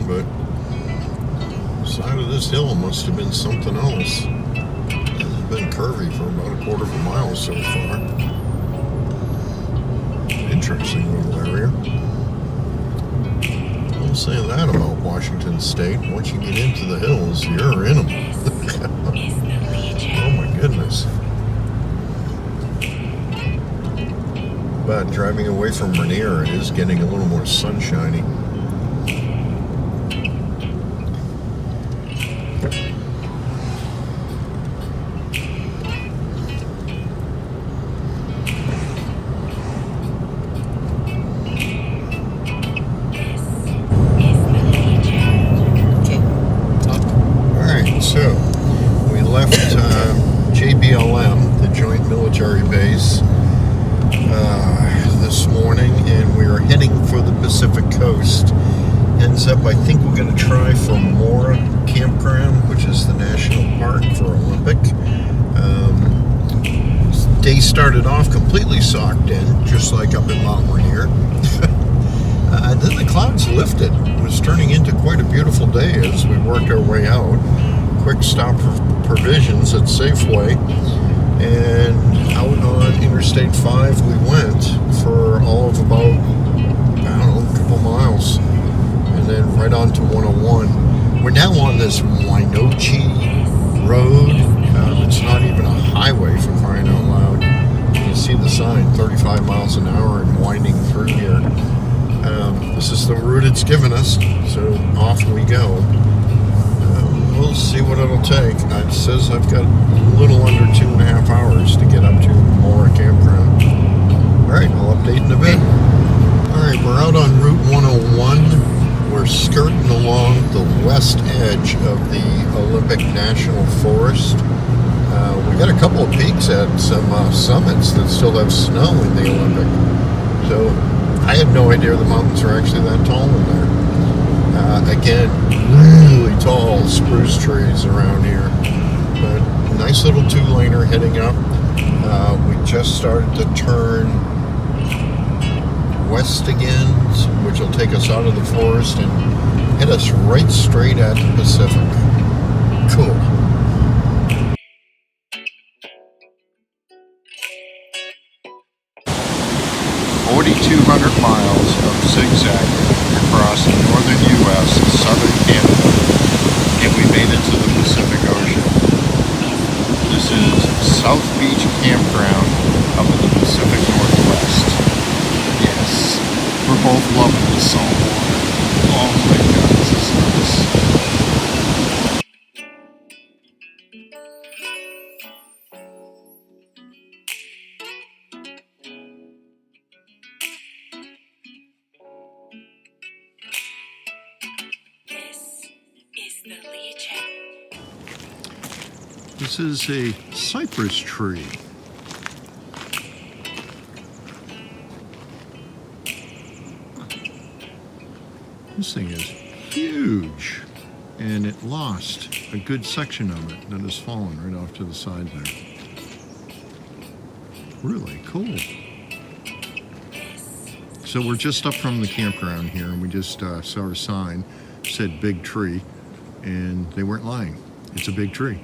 but the side of this hill must have been something else. It's been curvy for about a quarter of a mile so far. Interesting little area. I'll say that about Washington State. Once you get into the hills, you're in them. Oh my goodness. But driving away from Rainier, it is getting a little more sunshiny. So, we left JBLM, the Joint Military Base, this morning, and we are heading for the Pacific Coast. Ends up, I think we're going to try for Mora Campground, which is the national park for Olympic. Day started off completely socked in, just like up in Mount Rainier. Then the clouds lifted. It was turning into quite a beautiful day as we worked our way out. Quick stop for provisions at Safeway, and out on Interstate 5 we went for all of about, I don't know, a couple miles, and then right on to 101. We're now on this Winochi Road. It's not even a highway, for crying out loud. You see the sign, 35 miles an hour and winding through here. This is the route it's given us, so off we go. We'll see what it'll take. It says I've got a little under 2.5 hours to get up to Mora Campground. Alright, I'll update in a bit. Alright, we're out on Route 101. We're skirting along the west edge of the Olympic National Forest. We got a couple of peaks at some summits that still have snow in the Olympic. So, I had no idea the mountains are actually that tall in there. Again, really tall spruce trees around here, but nice little two-laner heading up. We just started to turn west again, which will take us out of the forest and hit us right straight at the Pacific. Cool. 4,200 miles of zigzagging across northern U.S. and southern Canada, and we made it to the Pacific Ocean. This is South Beach Campground up in the Pacific Northwest. Yes, we're both loving the salt water. Oh my God, this is nice. This is a cypress tree. This thing is huge, and it lost a good section of it that has fallen right off to the side there. Really cool. So we're just up from the campground here, and we just saw a sign, said big tree, and they weren't lying. It's a big tree.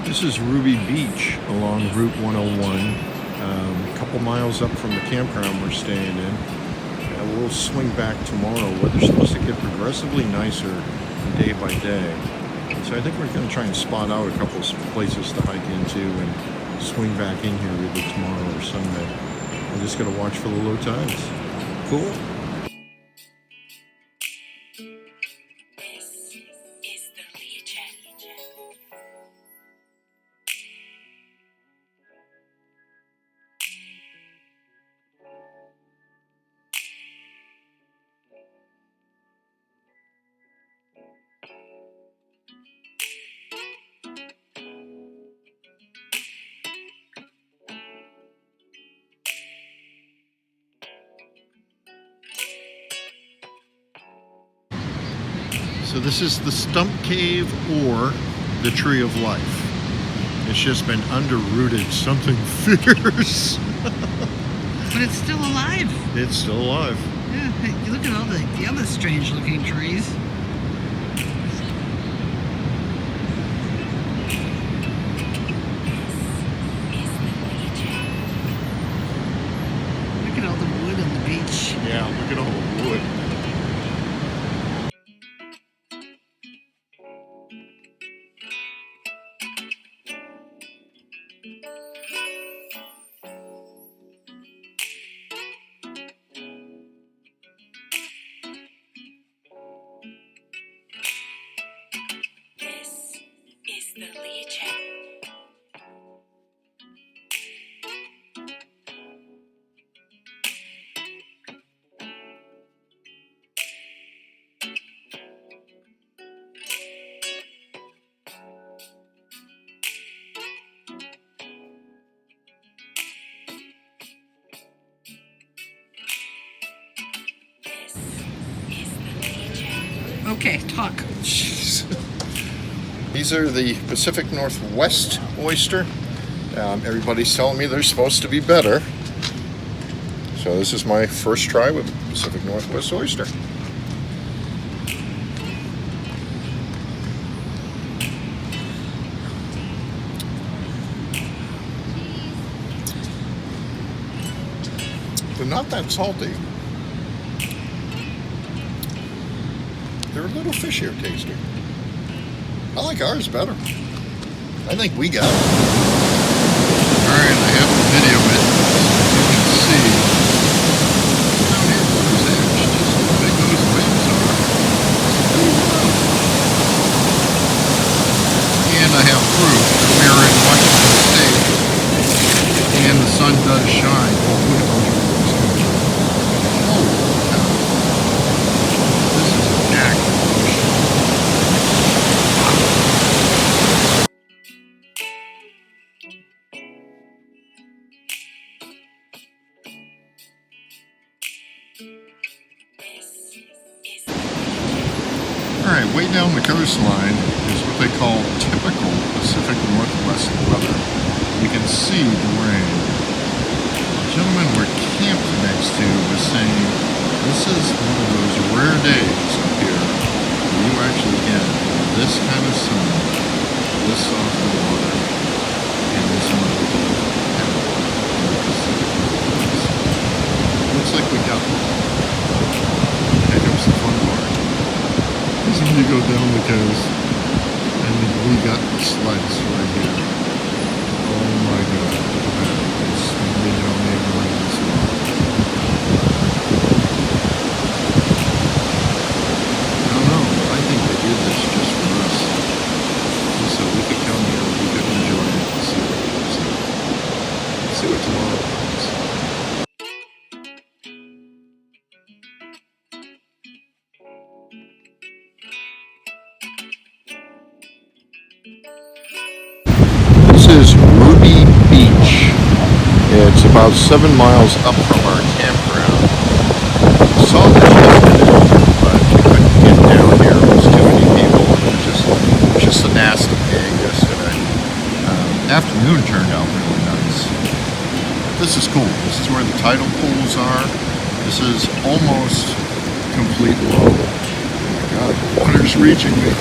This is Ruby Beach along Route 101, a couple miles up from the campground we're staying in. We'll swing back tomorrow. Weather's supposed to get progressively nicer day by day. So I think we're going to try and spot out a couple of places to hike into and swing back in here either tomorrow or Sunday. We're just going to watch for the low tides. Cool? So this is the Stump Cave or the Tree of Life. It's just been underrooted something fierce. But it's still alive. It's still alive. Yeah, hey, you look at all the other strange looking trees. Look at all the wood on the beach. Yeah, look at all the wood. Okay, talk. Jeez. These are the Pacific Northwest oyster. Everybody's telling me they're supposed to be better. So this is my first try with Pacific Northwest oyster. They're not that salty. They're a little fishier tasting. I like ours better. I think we got it. Alright, I have to video it. As you can see, down here at Water's Edge, just how big those waves are. And I have proof that we are in Washington State, and the sun does shine. Oh, look at those waves. Holy cow. This is an active ocean. Alright, way down the coastline is what they call typical Pacific Northwest weather. You can see the rain. The gentleman we're camped next to was saying this is one of those rare days up here where you actually get this kind of sun, this soft water, and this amount of power in the Pacific Northwest. Looks like we got one. Here comes the fun part. This is when you go down the coast, and we got the slice right here. Oh my god, look at that. It's way down there right in this one. I don't know, I think they did this just for us. Just so we could come here, we could enjoy it, and see what it is. See what tomorrow brings. This is Ruby Beach. It's about 7 miles up from our campground. Saw the gentleman, but we couldn't get down here. There was too many people. It was just a nasty day yesterday. Afternoon turned out really nice. This is cool. This is where the tidal pools are. This is almost complete low. Oh my god, the water's reaching me.